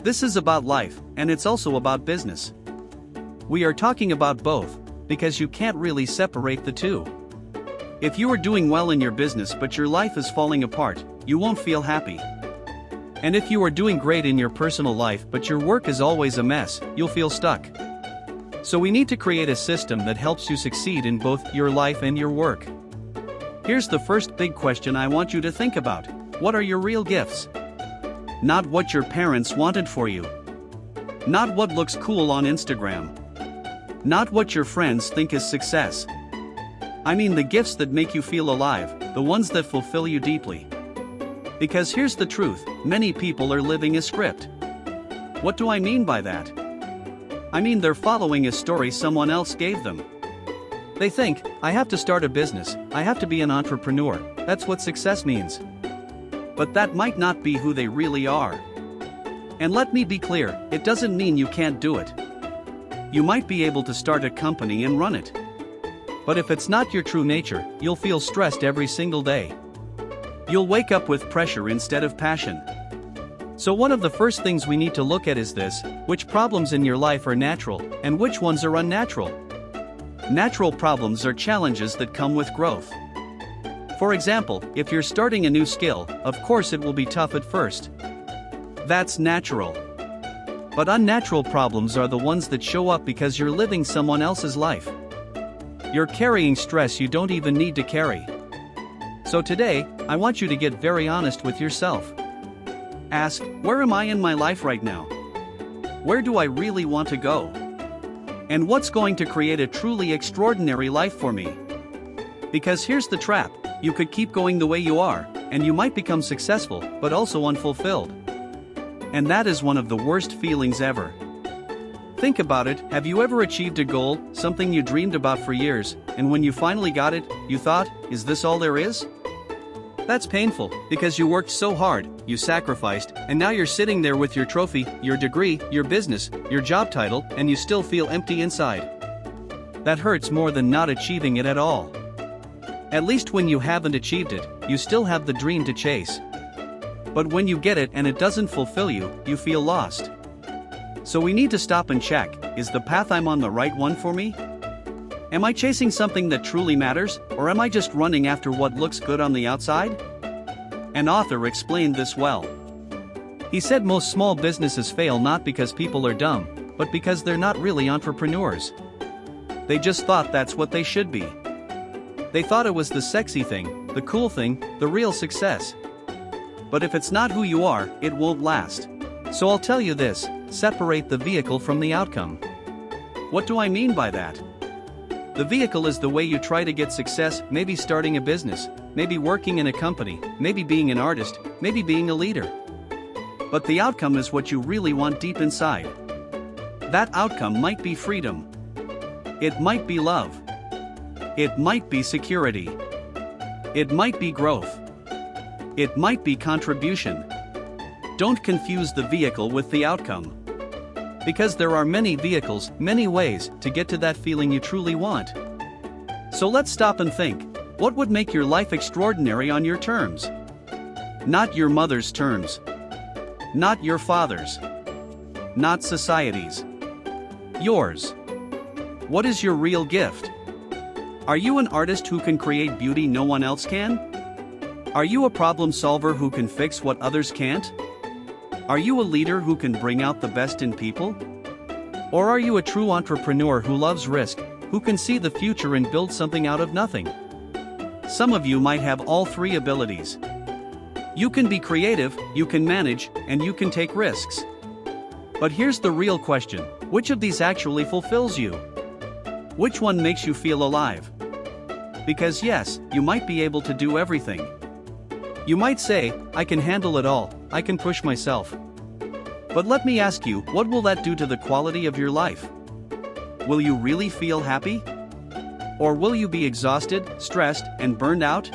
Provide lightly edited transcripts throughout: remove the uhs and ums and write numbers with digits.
This is about life, and it's also about business. We are talking about both, because you can't really separate the two. If you are doing well in your business but your life is falling apart, you won't feel happy. And if you are doing great in your personal life but your work is always a mess, you'll feel stuck. So we need to create a system that helps you succeed in both your life and your work. Here's the first big question I want you to think about. What are your real gifts? Not what your parents wanted for you. Not what looks cool on Instagram. Not what your friends think is success. I mean the gifts that make you feel alive, the ones that fulfill you deeply. Because here's the truth, many people are living a script. What do I mean by that? I mean they're following a story someone else gave them. They think, I have to start a business, I have to be an entrepreneur, that's what success means. But that might not be who they really are. And let me be clear, it doesn't mean you can't do it. You might be able to start a company and run it. But if it's not your true nature, you'll feel stressed every single day. You'll wake up with pressure instead of passion. So one of the first things we need to look at is this: which problems in your life are natural, and which ones are unnatural? Natural problems are challenges that come with growth. For example, if you're starting a new skill, of course it will be tough at first. That's natural. But unnatural problems are the ones that show up because you're living someone else's life. You're carrying stress you don't even need to carry. So today, I want you to get very honest with yourself. Ask, where am I in my life right now? Where do I really want to go? And what's going to create a truly extraordinary life for me? Because here's the trap, you could keep going the way you are, and you might become successful, but also unfulfilled. And that is one of the worst feelings ever. Think about it, have you ever achieved a goal, something you dreamed about for years, and when you finally got it, you thought, is this all there is? That's painful, because you worked so hard, you sacrificed, and now you're sitting there with your trophy, your degree, your business, your job title, and you still feel empty inside. That hurts more than not achieving it at all. At least when you haven't achieved it, you still have the dream to chase. But when you get it and it doesn't fulfill you, you feel lost. So we need to stop and check, is the path I'm on the right one for me? Am I chasing something that truly matters, or am I just running after what looks good on the outside? An author explained this well. He said most small businesses fail not because people are dumb, but because they're not really entrepreneurs. They just thought that's what they should be. They thought it was the sexy thing, the cool thing, the real success. But if it's not who you are, it won't last. So I'll tell you this, separate the vehicle from the outcome. What do I mean by that? The vehicle is the way you try to get success, maybe starting a business, maybe working in a company, maybe being an artist, maybe being a leader. But the outcome is what you really want deep inside. That outcome might be freedom. It might be love. It might be security. It might be growth. It might be contribution. Don't confuse the vehicle with the outcome. Because there are many vehicles, many ways to get to that feeling you truly want. So let's stop and think, what would make your life extraordinary on your terms? Not your mother's terms. Not your father's. Not society's. Yours. What is your real gift? Are you an artist who can create beauty no one else can? Are you a problem solver who can fix what others can't? Are you a leader who can bring out the best in people? Or are you a true entrepreneur who loves risk, who can see the future and build something out of nothing? Some of you might have all three abilities. You can be creative, you can manage, and you can take risks. But here's the real question, which of these actually fulfills you? Which one makes you feel alive? Because yes, you might be able to do everything. You might say, I can handle it all, I can push myself. But let me ask you, what will that do to the quality of your life? Will you really feel happy? Or will you be exhausted, stressed, and burned out?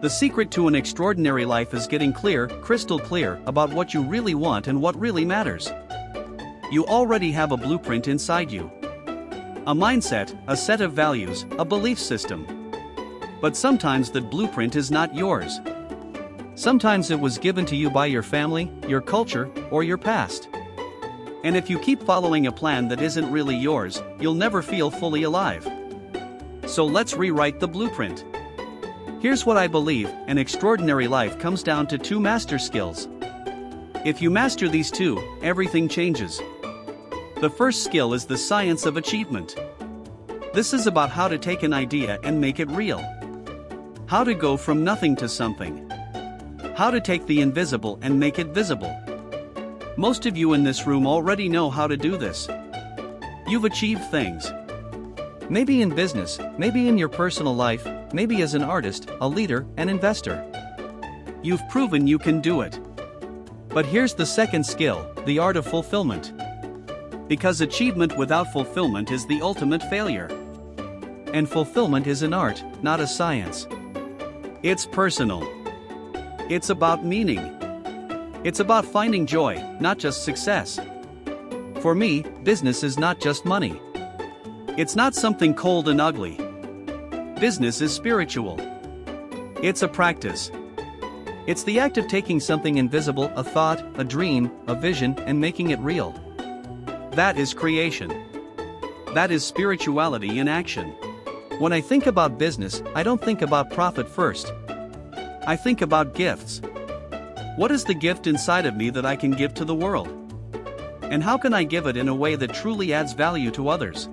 The secret to an extraordinary life is getting clear, crystal clear, about what you really want and what really matters. You already have a blueprint inside you. A mindset, a set of values, a belief system. But sometimes that blueprint is not yours. Sometimes it was given to you by your family, your culture, or your past. And if you keep following a plan that isn't really yours, you'll never feel fully alive. So let's rewrite the blueprint. Here's what I believe: an extraordinary life comes down to 2 master skills. If you master these 2, everything changes. The first skill is the science of achievement. This is about how to take an idea and make it real. How to go from nothing to something. How to take the invisible and make it visible. Most of you in this room already know how to do this. You've achieved things. Maybe in business, maybe in your personal life, maybe as an artist, a leader, an investor. You've proven you can do it. But here's the second skill, the art of fulfillment. Because achievement without fulfillment is the ultimate failure. And fulfillment is an art, not a science. It's personal. It's about meaning. It's about finding joy, not just success. For me, business is not just money. It's not something cold and ugly. Business is spiritual. It's a practice. It's the act of taking something invisible, a thought, a dream, a vision, and making it real. That is creation. That is spirituality in action. When I think about business, I don't think about profit first. I think about gifts. What is the gift inside of me that I can give to the world? And how can I give it in a way that truly adds value to others?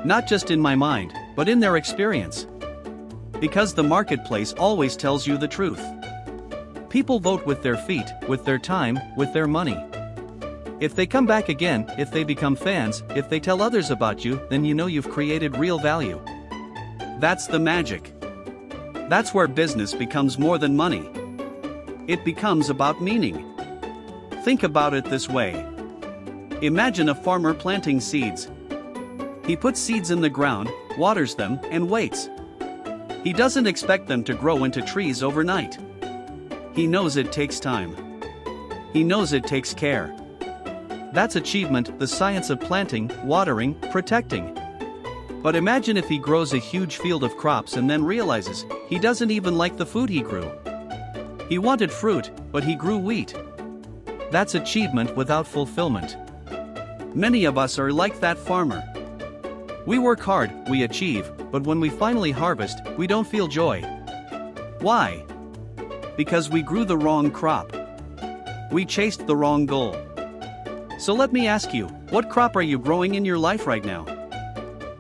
Not just in my mind, but in their experience. Because the marketplace always tells you the truth. People vote with their feet, with their time, with their money. If they come back again, if they become fans, if they tell others about you, then you know you've created real value. That's the magic. That's where business becomes more than money. It becomes about meaning. Think about it this way. Imagine a farmer planting seeds. He puts seeds in the ground, waters them, and waits. He doesn't expect them to grow into trees overnight. He knows it takes time. He knows it takes care. That's achievement, the science of planting, watering, protecting. But imagine if he grows a huge field of crops and then realizes he doesn't even like the food he grew. He wanted fruit, but he grew wheat. That's achievement without fulfillment. Many of us are like that farmer. We work hard, we achieve, but when we finally harvest, we don't feel joy. Why? Because we grew the wrong crop. We chased the wrong goal. So let me ask you, what crop are you growing in your life right now?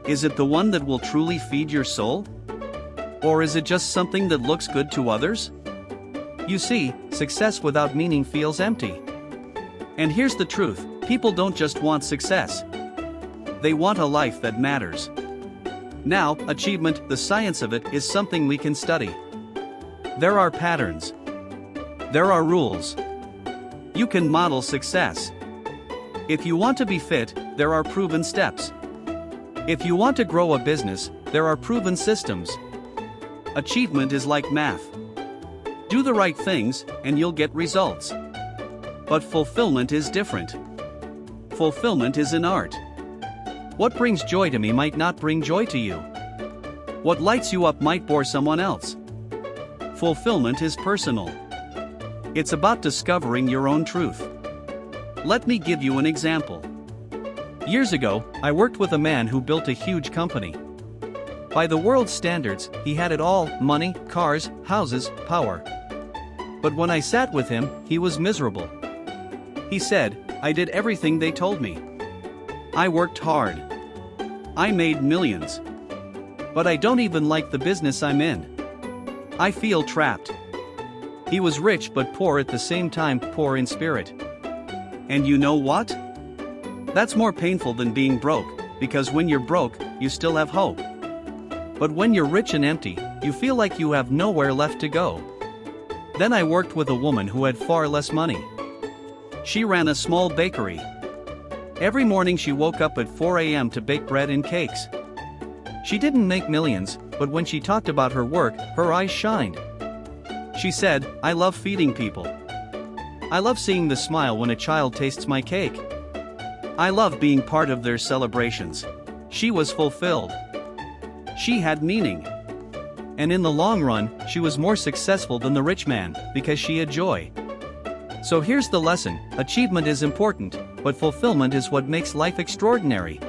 Is it the one that will truly feed your soul? Or is it just something that looks good to others? You see, success without meaning feels empty. And here's the truth, people don't just want success. They want a life that matters. Now, achievement, the science of it, is something we can study. There are patterns. There are rules. You can model success. If you want to be fit, there are proven steps. If you want to grow a business, there are proven systems. Achievement is like math. Do the right things, and you'll get results. But fulfillment is different. Fulfillment is an art. What brings joy to me might not bring joy to you. What lights you up might bore someone else. Fulfillment is personal. It's about discovering your own truth. Let me give you an example. Years ago, I worked with a man who built a huge company. By the world's standards, he had it all: money, cars, houses, power. But when I sat with him, he was miserable. He said, "I did everything they told me. I worked hard. I made millions. But I don't even like the business I'm in. I feel trapped." He was rich but poor at the same time, poor in spirit. And you know what? That's more painful than being broke, because when you're broke, you still have hope. But when you're rich and empty, you feel like you have nowhere left to go. Then I worked with a woman who had far less money. She ran a small bakery. Every morning she woke up at 4 a.m. to bake bread and cakes. She didn't make millions, but when she talked about her work, her eyes shined. She said, "I love feeding people. I love seeing the smile when a child tastes my cake. I love being part of their celebrations." She was fulfilled. She had meaning. And in the long run, she was more successful than the rich man, because she had joy. So here's the lesson: achievement is important, but fulfillment is what makes life extraordinary.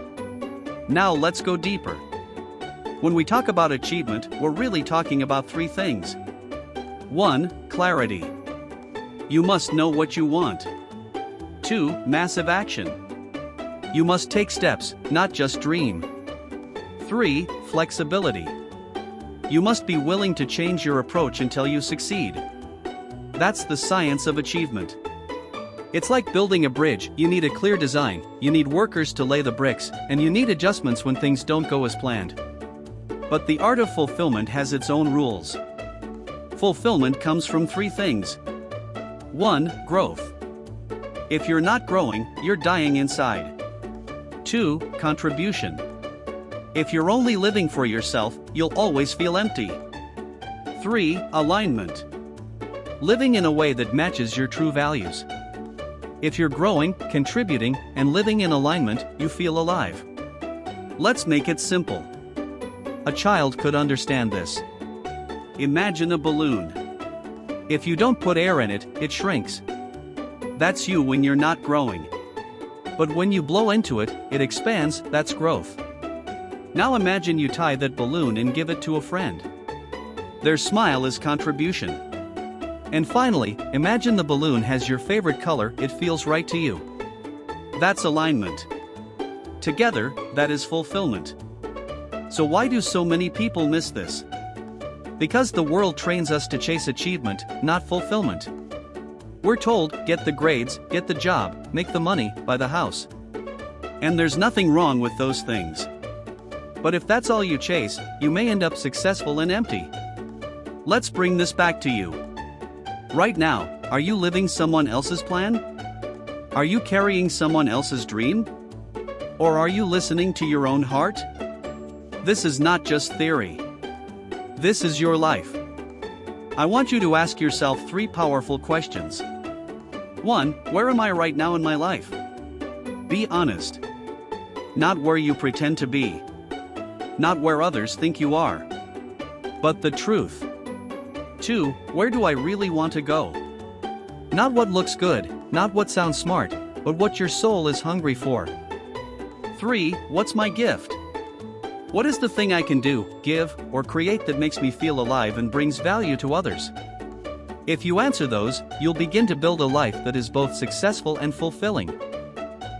Now let's go deeper. When we talk about achievement, we're really talking about three things. 1. Clarity. You must know what you want. 2. Massive action. You must take steps, not just dream. 3. Flexibility. You must be willing to change your approach until you succeed. That's the science of achievement. It's like building a bridge: you need a clear design, you need workers to lay the bricks, and you need adjustments when things don't go as planned. But the art of fulfillment has its own rules. Fulfillment comes from three things. 1. Growth. If you're not growing, you're dying inside. 2. Contribution. If you're only living for yourself, you'll always feel empty. 3. Alignment. Living in a way that matches your true values. If you're growing, contributing, and living in alignment, you feel alive. Let's make it simple. A child could understand this. Imagine a balloon. If you don't put air in it, it shrinks. That's you when you're not growing. But when you blow into it, it expands. That's growth. Now imagine you tie that balloon and give it to a friend. Their smile is contribution. And finally, imagine the balloon has your favorite color. It feels right to you. That's alignment. Together, that is fulfillment. So why do so many people miss this? Because the world trains us to chase achievement, not fulfillment. We're told, get the grades, get the job, make the money, buy the house. And there's nothing wrong with those things. But if that's all you chase, you may end up successful and empty. Let's bring this back to you. Right now, are you living someone else's plan? Are you carrying someone else's dream? Or are you listening to your own heart? This is not just theory. This is your life. I want you to ask yourself three powerful questions. 1. Where am I right now in my life? Be honest. Not where you pretend to be. Not where others think you are. But the truth. 2. Where do I really want to go? Not what looks good, not what sounds smart, but what your soul is hungry for. 3. What's my gift? What is the thing I can do, give, or create that makes me feel alive and brings value to others? If you answer those, you'll begin to build a life that is both successful and fulfilling.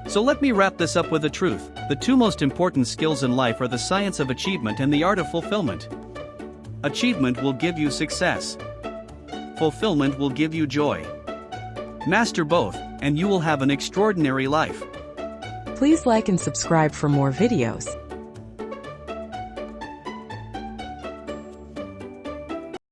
So let me wrap this up with the truth. The two most important skills in life are the science of achievement and the art of fulfillment. Achievement will give you success. Fulfillment will give you joy. Master both, and you will have an extraordinary life. Please like and subscribe for more videos.